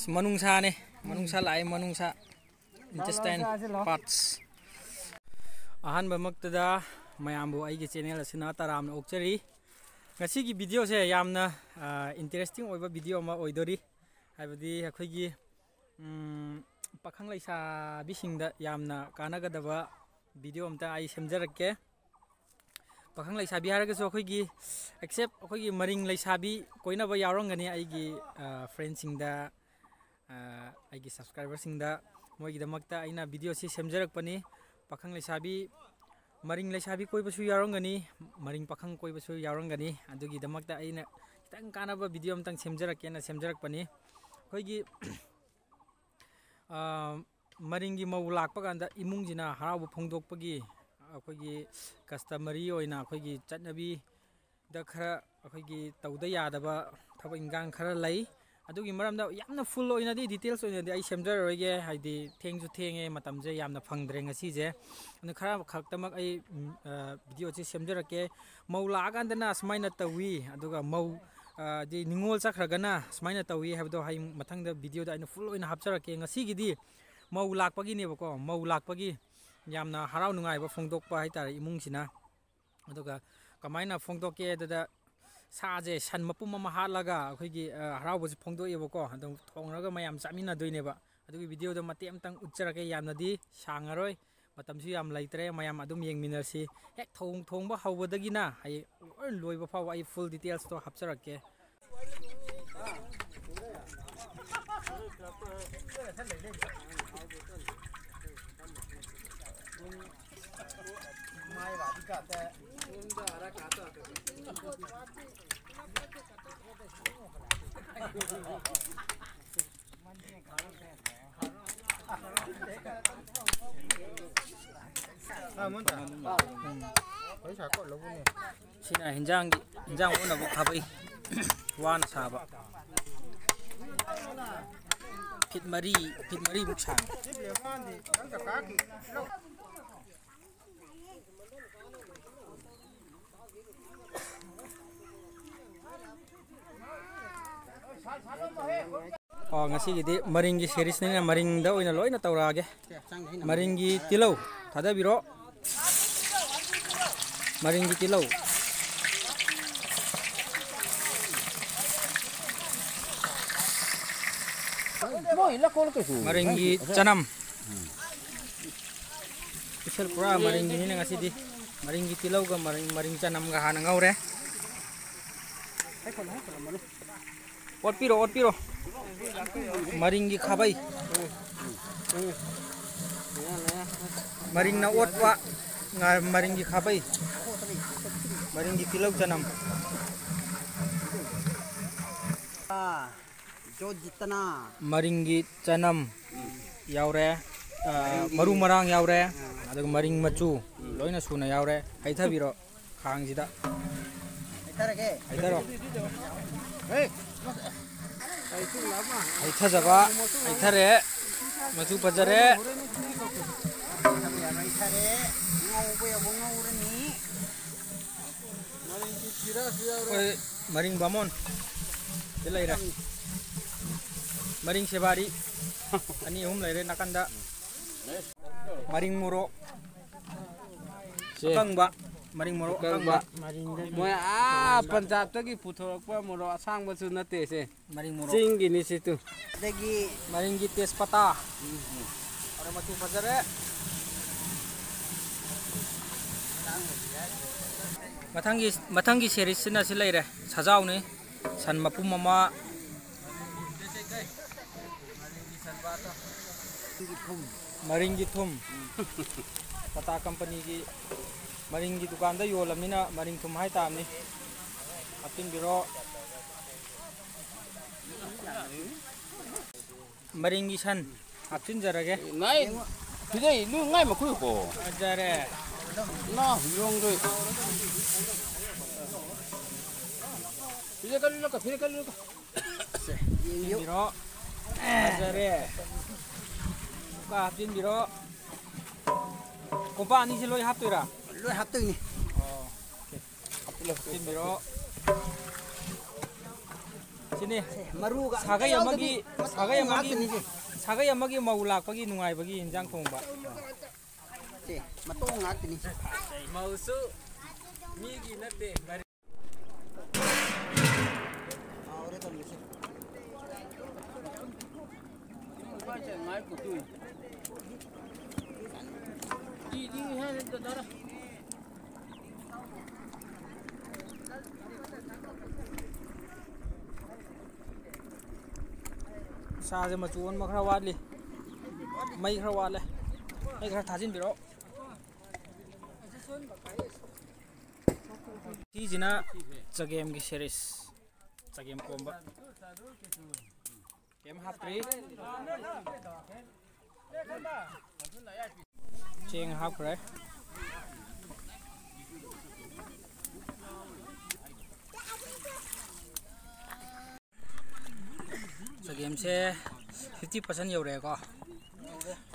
Manungsa ne, manungsa lai manungsa intestine parts. Ahan bamaktada mayambu aigi channel asina taramna okchari. Ngasi gi video se yamna interesting oiba video ma oidori. Haibadi akhoi pakhang laisa bisingda yamna kanagadaba video amta ai semjarakke. Pakhang laisa bi haraga so akhoi except akhoi maring laisa bi koina ba yarongani aigi friends singda aigi subscribers singda moi gidamakta aina video si semjarakpani. Pakhang laisa bi maring laisa bi koibasu yarongani maring pakhang koibasu yarongani adugi damakta aina kitang kanaba video amtang semjarakkena semjarakpani. Akhoi maringi mau lakpa kanda imung jina harabu phongdokpagi akhoi customary oina akhoi chatnabi da khara akhoi tauda yadaba thaba ingang khara lai adugi maramda yamna full oina di details oina di ai semjaroige haidi thengju thenge matamje yamna phangdre ngasi je anu khara khaktamak ai video che semjarake mau la gandana smaina tawi aduga mau di ningol chakragana smaina tawi habdo hai mathangda video da aina full oina hapcharake ngasi gidi mau lakpagi nebako mau lakpagi yamna harau nungai ba phongdokpa haitare imungsina aduga kamaina phongdoke dada saje san mapum ma halaga akhoi harau bu phongdoebako adum thongraga mayam chamina doineba adugi video da mate amtang utcharake yamna di sangaroi matamsu yam laitre mayam adum yengminarsi hek thongba hawbadagina hai loiba fawa ai full details to hapcharake sina hinjang una bu khabai wan saba phit mari bu sang ngasi gidi maringi series nina maring da oina loina tawrage maringi tilau thada biro maringi tilau maringi canam isel pura maringi ni ngasi di maringi tilau ga maring canam ga hana ngaure ot piro maringi khabai maring na ot wa maringi khabai maringi tilau canam maringi canam yaure maru marang yaure adag maring machu loina suna yaure haithabiro khangsida haitharo haithajaba haithare machu pajare maring bamon delaira maring sebari ani laire nakanda maring muro kangba maring muro kangba moy Punjab tagi puthorokpa muro asangba chu nate se maring muro chingi ni situ dagi maringi tespata ora matu pajare matangi series sina silaire sajau ne san mapum mama maringi thum Tata company ki maringi dukan da yolamina maring thum hai tamni apin biro maringi san apin jarage nai pidai nu ngai ma khu ko ajare na yong doi pidai kalu ka biro ajare ka apin biro kompa ani siloi haptoira loi haptoini apin biro sini maruga sagai amagi mau lakpagi nungai bagi injang thongba se matong ngakini mausu migi nate aure to misi baca ngai kutui di he dara साजे मचुन मखरा वाली मई खरा वाले मई खरा थाजिन बिरो सीजना चगेम की series चगेम कोंबा game हाफ्री Cheng half रे चगेम से 50% you're को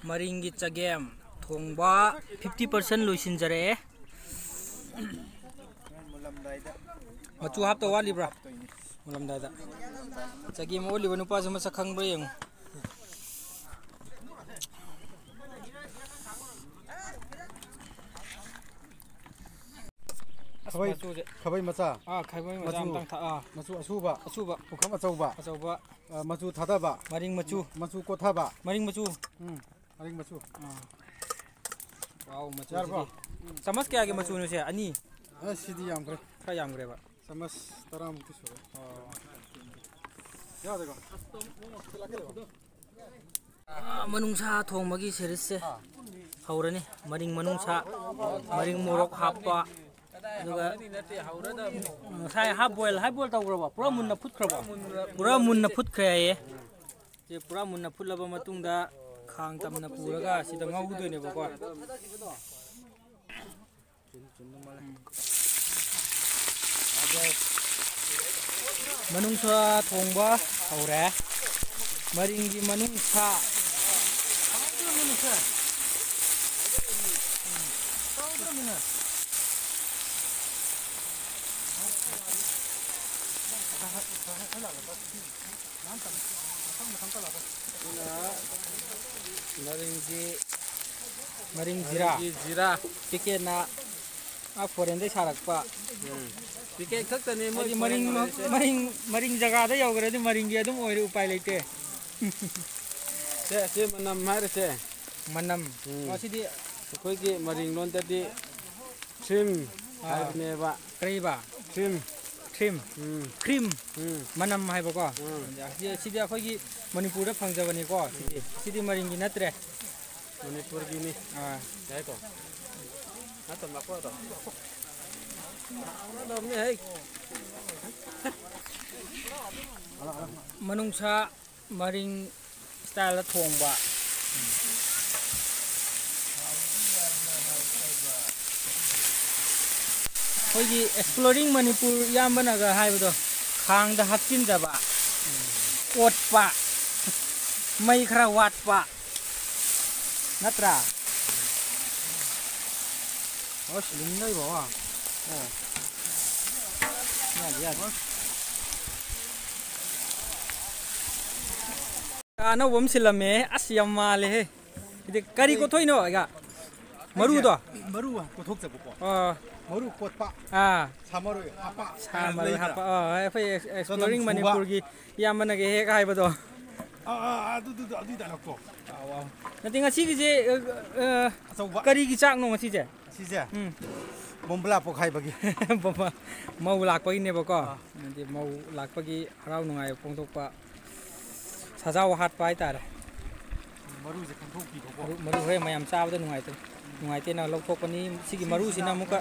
मरिंग की चगेम थोंबा 50% लुसिन जरे मचु हाप तो वालीब्रा मुलमदादा चगेम ओलिब नुपा से मसक खंग ब्रेंग खबै मचा खबै मचा तंग था मचु असुबा पुखम अचौबा मचु थादबा मरिंग मचु कोथाबा मरिंग मचु वाओ मचु समझ क्या के मचु नु से अनि सिदी यामग्रे खरा यामग्रे बा समझ तरा मुक्ति सुरे या देखो मनुंसा थोंबगी सीरीज से हौरनी मरिंग मनुंसा मरिंग मोरक हापा हाफ बॉयल तौग्रबा पूरा मुन्ना फुटख्रबा पूरा मुन्ना फुटख्रे ये पूरा मुन्ना फुटलबा मतुंगदा खांग तमना पुरगा सिदा ngaudoinebako manungsa thongba haure maringgi manungsa maring jira tiket na foreign dai sarakpa tiket khaktani maring jaga da yaugradi maring gi adum oire upai leite se manam mare se manam wasidi koi gi maring non tadi trim haibne ba kreiba cream manam haibako sidi akhoi manipur da phangjabani ko sidi maring gi natre manipur gi ni dai ko atam ma ko to dom ni hai manungsa maring style thongba होगी exploring Manipur यामबनागा हाइबदो खांगदा हपचिन जबा ओटपा मई खरा वाटपा नत्रा ओ cylinder बावा ओ या कानो बम सिलमे असियम माले हे इदे करी को थोइनो आगा मरु दो मरु को थोक जबको मरु कोटपा सामरु हपा एक्सप्लोरिंग मणिपुर की यामना के हे हाइबदो अदु डायलॉग नथिंग असि जे करी की चाक नो मसी जे सिजे बोम्बला पोखाइ बगी बम्बा मौ लाकपगी नेबको नदि मौ लाकपगी हराव नुंगाय पोंदोकपा साजाव हाटपा हाइतारे मरु जे खंथोकी थोको मरु होय मयाम चाबदा नुंगाइते ना लौथोकपनी सिगी मरु सिना मुका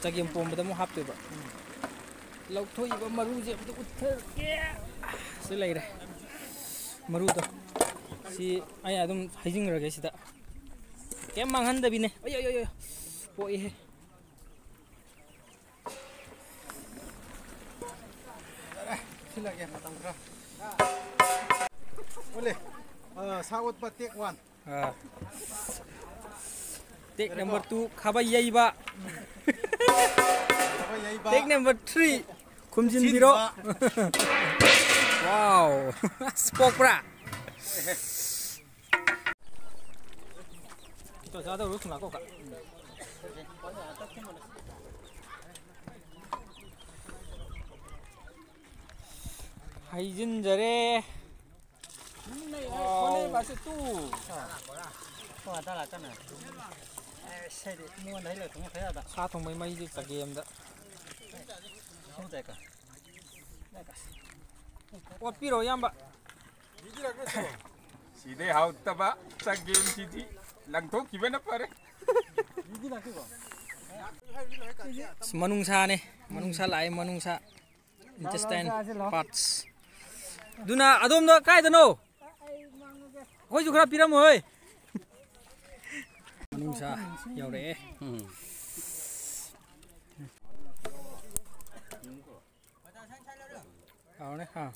चगेम पोंबदा मु हापतोबा लौथोइबा मरु जे उथर के से लैरे मरु तो सी आय अदुम हाइजिंगरगे सिदा केम मांगहनदबिने ओय पोइ हे सिलागे मतम खरा ओले सावत पा टेक 1 टेक नंबर 2 खाबा यइबा टेक नंबर 3 खुमजिन बिरो Wow. Spokra. Ito sa daw rusong ako ka. Haijinjare. Con này bà sẽ tu. Sa thong may sa game da. What piro yamba? Side haut taba sa game city lang to kiben na pare. Manungsa ne, manungsa lai manungsa intestine parts. Duna adom da kai da no. Hoi ju khara piram hoi. Manungsa yaure. Ao ne ha.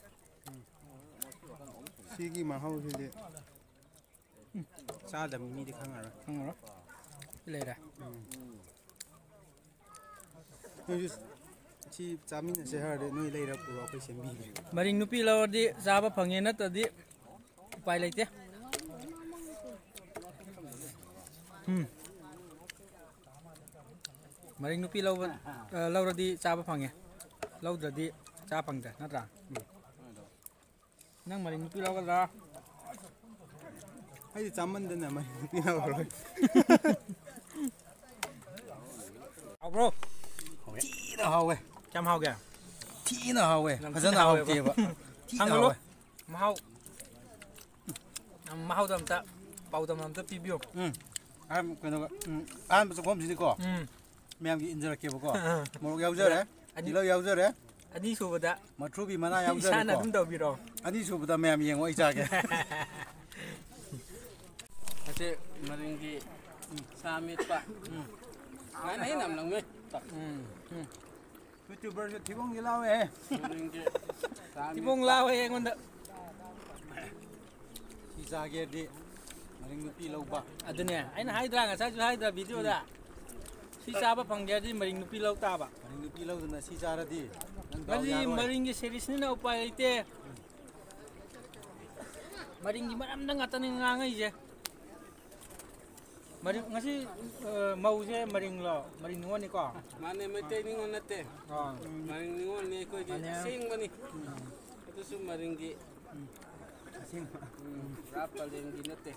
Sigi mahau sidi. Sa da mi di khangara. Khangara. Ile da. Chi chamin se har de noi leira puro ko sembi. Maring nupi lawdi zaba phange na tadi upai leite. Maring nupi lawdi zaba phange. Lawdradi cha phangda natra. Nang maring nupi lawda. Ai chaman de na mai pi na roi. Ao bro. Thi na hawe. Cham hao kìa. Thi na hawe. Phajana hawe ke ba. Thi na hawe. Mahau dam ta. Pau dam ta pibio. Am ko no am so kom sidi ko. Mem gi injera ke ba ko. Mo yaw jare. Ani lo yaw jare. Ani su bada. Ma thubi mana yaw jare ko. Sana dum daw biro. Ani su bada mem yeng oi ja ke. Ate maringi samit pa. Ngai nai nam lang me. YouTuber se thibong gi law e. Maringi samit. Tibong lao e ngonda. Si ja ge di. Maring nupi law ba. Adune aina haidra nga sa ju haidra video da. Si chaba phangge di maring nupi law ta ba. Maring nupi law na si ja ra di. Mari maring gi series ni na upai leite. Maring gi maram nang atan nga ngai je. Maring ngasi mau je maring lo maring ngon ni ko. Mane mai te ningon na te. Maring ningon ni ko di sing bani. Itu su maringi. Sing. Berapa lagi na te.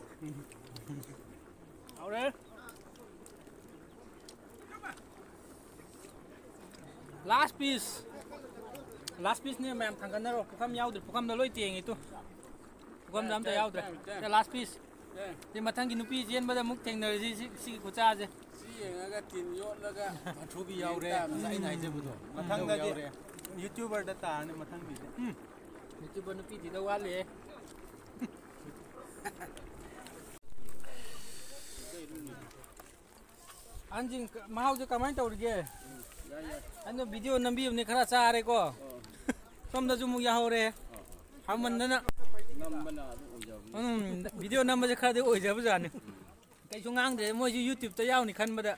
Au re. Last piece ni mem thangkan na ro pukam yaw dir pukam da loi tieng itu. Pukam dam ta yaw dre. The last piece. Di mathang gi nupi jen bada muk theng na si ku cha je. Si yenga tin yot laga Thubi yaw re. Sai nai je bu do. Mathang da ge YouTuber da ta ne mathang bi. YouTuber nupi di da wale. Anjing mahau je kamai tawrige. Ano video nambi ne khara cha re ko. Somda ju mu ya ho re. Haman na. Video namba je khara de oi ja bu jani. Kai chu ngang de moi ju YouTube ta yaw ni khan ba da.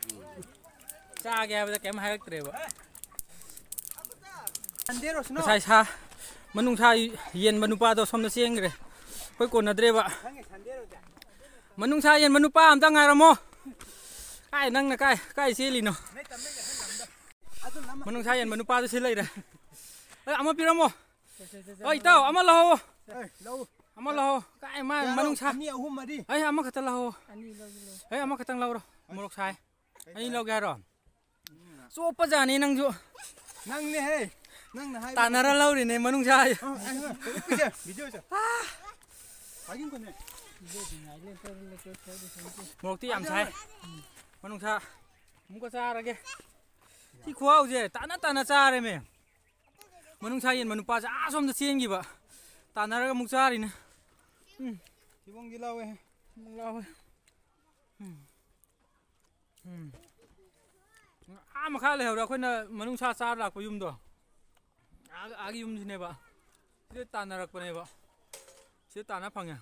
Cha ge ba da kem hairak tre ba. Sai sa manung sa yen manupa do somda sieng re. Koi ko na dre ba. Manung sa yen manupa am ta ngai ra mo. Kai nang na kai si li no. Manung sa yen manupa do si lai ra. Ama pira mo. Oi tao ama lo. Ama lo. Kai ma manung sa. Ni ahum ma di. Ai ama khata lo. Ai ama khatang lo ro. Morok sai. Ai lo ga ro. So pa jani nang ju. Nang ne he. Nang na hai. Tanara lo ri ne manung sa. Video cha. Agin ko ne. Morok ti am sai. Manung sa. Mu ko cha ra ge. Ti khuau je tana cha re me. Manung sa yen manupa sa som da sieng gi ba. Tanara ga muk cha ri ne. Thibong gi law e. Lao. Ma kha le hawra khoina manung sa cha lak pa yum do. Agi yum ne ba. Se tanarak pa ne ba. Se tana phangya.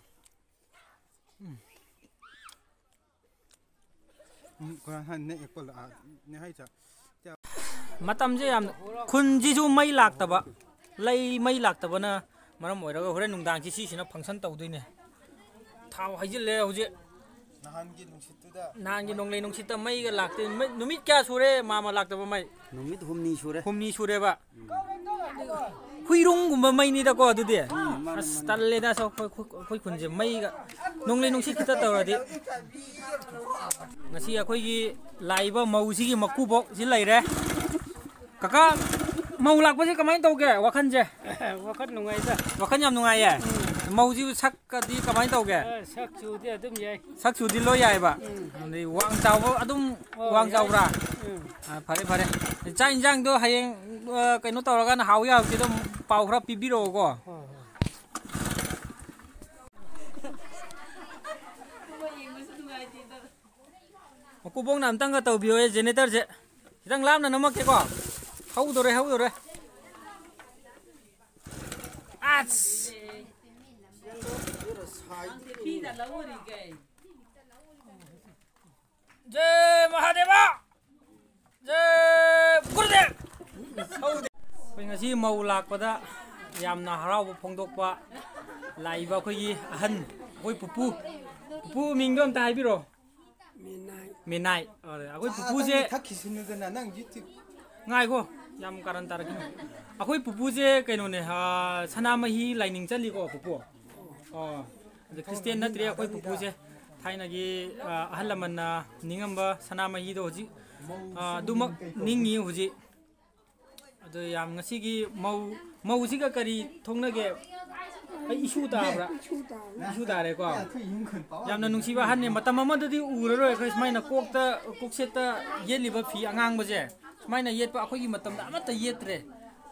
Ko han ne ekol a ne hai cha. Matam je yam khun ji ju mai lak ta ba. Lai mai lak ta ba na मरम ओइरगा होरेन नुंदांग सिसिना function तौदोइने थाव हाइजिले हौजे नांगी नोंगले नुंसित मईगा लाक्ते नुमित क्या सुरे मामा लाक्तबा मई नुमित हुमनी सुरेबा हुइरुंगुम्बा मईनिदको अदुदि अस तल्लेदा सो खोइ खुनजे मईगा नोंगले नुंसित खिता तौरादि ngasi akhoi laiba mausi makubok si laire kaka mau lakpa si kamai tauge wakhan je wakhan nungai da wakhan yam nungai ya mau ji sak ka di kamai tauge sak chu di adum yai sak chu di lo yai ba ni wang chau adum wang chau ra phare phare cha injang do hayeng kaino tawraga na hau ya ki do pau khra pibiro ko Kubong nam tang ka tau bio e janitor je kitang lam na namak ke ko hau dore ats jai mahadeva jai gurudev hau de koi ngasi mau lakpada yamna harau phongdokpa laiba khoi ahan koi pupu mingdom ta haibiro Minai, aku pupu je. Ngai ko, yam karan tarak. Aku pupu je kaino ne sana mahi lining cali ko pupu. Oh, the Christian natri aku pupu je. Thai nagi ahalaman na ningamba sana mahi do ji. Dumak ningi hoji. Ado yam ngasi ki mau ji ka kari thong na ge. Isu tare ko yamna nungsiba hanne matam amadadi uraroi khoi smaina kokseta yeliba fi angang baje smaina yetpa akhoi gi matam amata yetre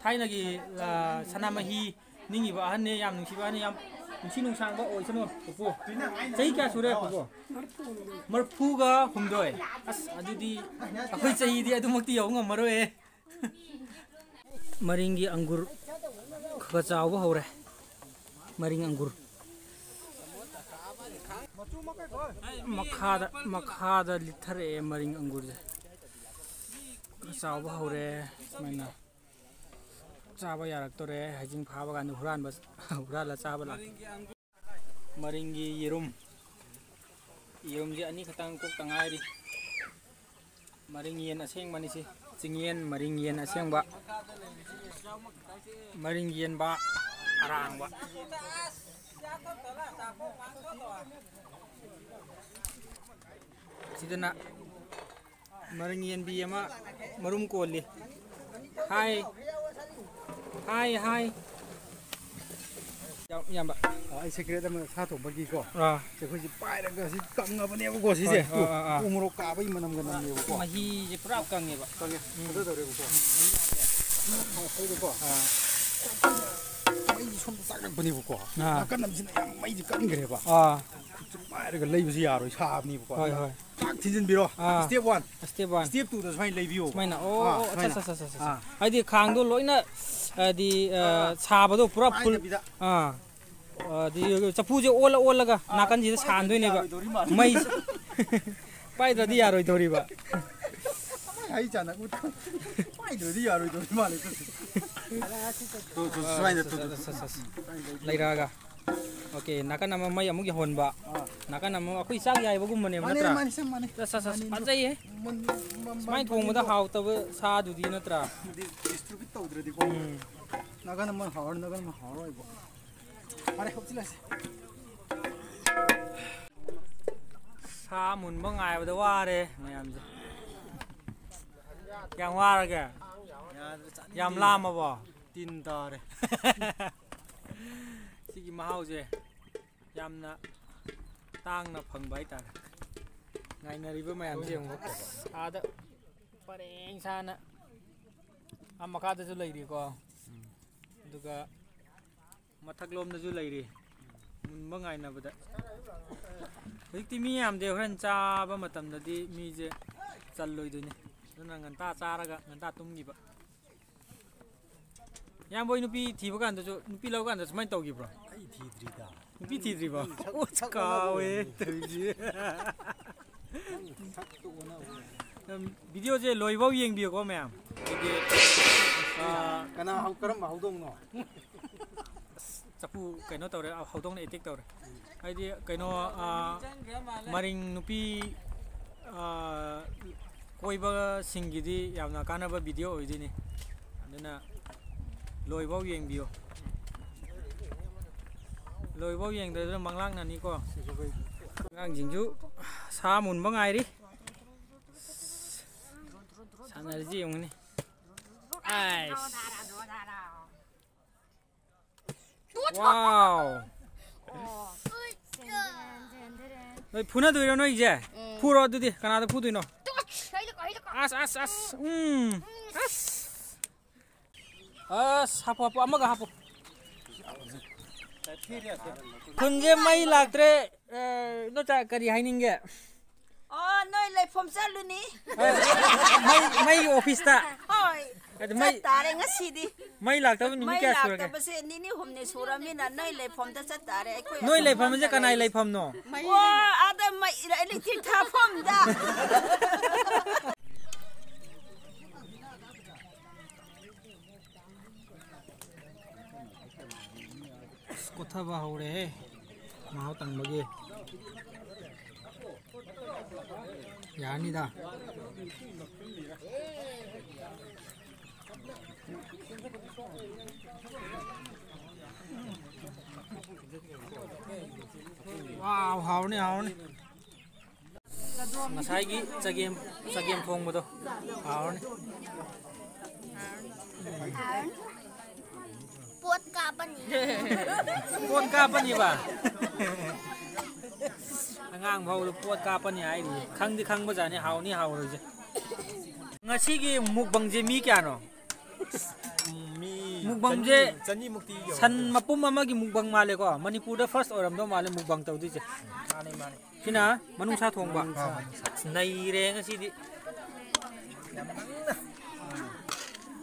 thaina gi sanamahi ningi ba hanne yam nungsiba ne yam nungsi nungsang ba oisano pupu chai kya sure pupu marphu ga humdoi as adudi akhoi chai di adumukti yau ngamaroi maringi angur kha chaw ba hore maring anggur makhada lithare maring anggur je chawa hore maina chaba yarak tore hajing phaba gan hurala chaba la maringi yerum je ani khatang kok tangai ri maring yen aseng mani si chingyen maring yen aseng ba maring yen ba arang ba sidana maring yen bi ama marum kolli hai yamba ai secret ama sa thong bagi ko se khoi ji pai ra ga si kang ga bane ko si je umro ka bai manam ga nam ne ko mahi je pura kang ne ba do do re ko ko mai som sak ra bani ko kan nam sin yam mai ji kan gre ba pai ra ga lei bi ya ro sa ni ko hoi tak thin biro step 1 step 2 da sai lei bio mai na sa ai di khang do loina di saba do pura full di chapu je ola ga nakan ji san doi ne ba mai pai da di ya roi dori ba ai chana ku pai do di ya roi dori ma le to sai da to laira ga okay nakan nama mai amuk hon ba nakan nama akui sak yai bagum mane natra sa panjai he mai thong da haw ta sa du di natra distribute tawdra di ko nakan nama hawar nakan ma hawar bo are hopchila sa mun ba ngai ba da wa re mayam je yang wa ra ga yam lam ma ba tin ta re sigi mahau je yamna tangna phangba ita ngai na riba mayam je ada pareng sana amakada ju leiri ko duga mathak lom na ju leiri mun ba ngai na bada hikti mi yam de horan cha ba matam da di mi je challoi duni duna ngan ta charaga ngan ta tumgi ba yam boy nupi thiba kan da ju nupi law kan da mai tawgi bro nupi thidri ba o chakawe tawji video je loi bau yeng bi ko ma'am kana hau karam hau dong no चपू कहीं तौर हौदों attack तौर कहीं मरिंग नुपी कोई सिंगी यामना कानब video होइदिनी अदुना लोइबाव येंबियो लोइबाव येंदर मंगलांगनानिको आंगांजिंजु सा मुनबा Gayri सानरजी यंगनी ice वाव नोइ फुना दुइरो नोइ जे फुरो दुदि कनादा फुदुइनो आस आस आस आस हापो हापो अमगा हापो खुंजे मई लाक्त्रे नोचा करी हाइनिंगे नोइ लेफम चलुनी मई office ता होय मई तारे ngasiदी मई लाक्तब निमि क्या सुरगे मई लाक्तबसे निनी हमने सुरामिना नोइ लेफम ता चतारे अखोय नोइ लेफम जे कनाइ लेफम नो ओ आदा मई इलेक्ट्रिक थाफम दा कोथा बा हौरे माव तंगबगे यानीदा वाव हावने हावने नसाइगी चगेम थोंबदो हावने पोत कापनी बा angang phau pot kapani ai ni khangdi khangba jani hauni hauroi je ngasi gi mukbang je mi kya no mi mukbang je chani mukti san mapum ama gi mukbang male ko manipur da first oram do male mukbang tawdi je mane mane kina manung sa thongba nai re ngasi di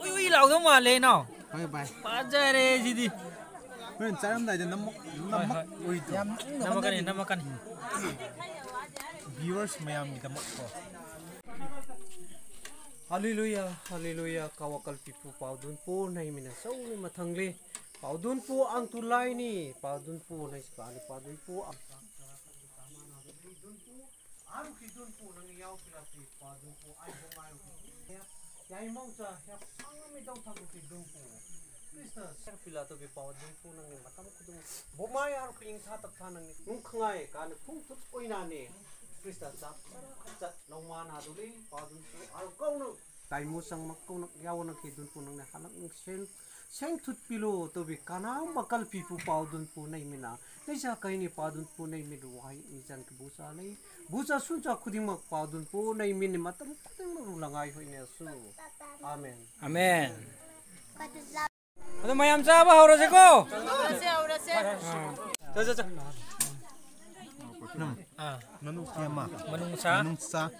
ui ui law do male no bye bye pajare ji di 그런 사람들 너무 오이도 남아가니 viewers mayam이다 먹고 할렐루야 할렐루야 कावकल Pipu पाउदुन पो नै मिना सौनि मथंगले पाउदुन पो आं तुलाइनी पाउदुन पो नै सिपानि पाउदुन पो आं आं खिदुन पो नंग याव पिलापि पाउदुन पो आइ बोमाय याइ मौचा या सांगमि दौ थागु खिदुन पो Krista ser pila to be paudun pu nang matam khudung bomai ar khing tha tak tha nang nung khangai kan phung thut oina ne Krista chap chat longman ha duli paudun pu ar kaunu tai mu sang mak kaunu yaw na khidun pu nang halak seng thut pilo to be kana makal pipu paudun pu nai mina naisa kaini paudun pu nai mi ruai ni jan ke busa nei busa suncha khuding mak paudun pu nai min matam khuding ru langai hoine su amen amen अरे ma'am चाबा हौरसे को जा मनुसा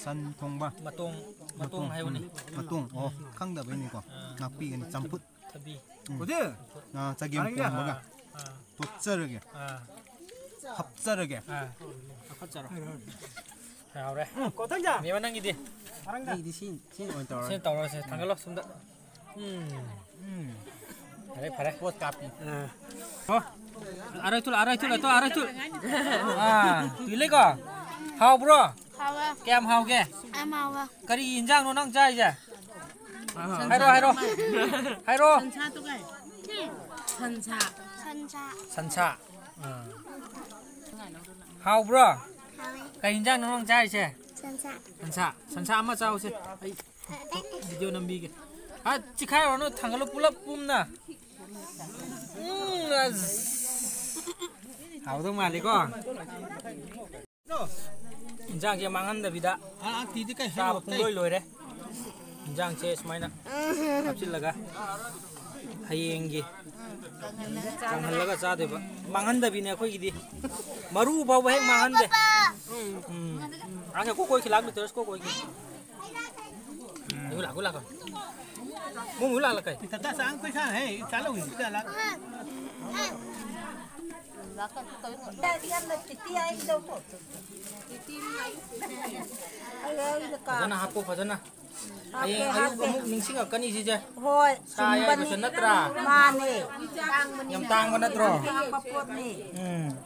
산 통바 마똥 하요니 마똥 캉다베니고 낙비는 짬풋 타비 어디 자기 뭐가 돗자르게 합자르게 합자로 하오래 거탕자 미만한기디 이디 신 온터 신 떠러세 당갈로 숨다 Đấy phải đấy. Bột cạp. Arai tul tùy lấy cả. Hào bro. Hào. Kem hào kìa. Em hào à. Cái gì injang nó năng chai chứ? Hai ro. 산차 또 가요. 산차. 산차. Hào bro. Hào. Cái injang nó năng chai chứ? 산차 아마 짜오 chứ. Video 남비 kìa. 아, 지카요 너 당갈로 불러 뿜나. 하우도 말이고. 인장 게 망한답니다. 디디까 자, 풍로이 로이래. 인장 제 스마이나. 합실라가. 하이행기. 장할라가 짜대봐. 망한답이네 거기디. 마루 바보 핵 망한데. 아까 코코이 길락도 들었어 코코이. 이거 라고. Muốn ngủ là cái. Thật ra sáng quay sang hay sáng là ngủ là. Phazana hapo phazana. Hãy subscribe cho kênh Ghiền Mì Gõ để không bỏ lỡ những video hấp dẫn.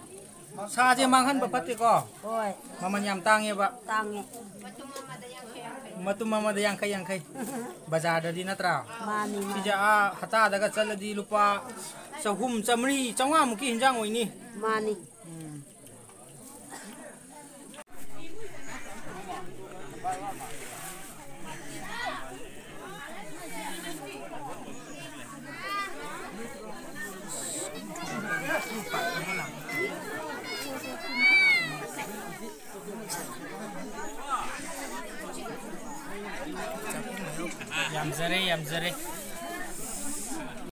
Sa je mang han bapat ko. Hoi. Mama nyam tang ya ba. Tang. Matu mama de yang kai. Bazar da di natra. Mani. Sija hata daga chal di lupa sahum chamri changwa muki hinjang oi ni. Mani. Yam zare.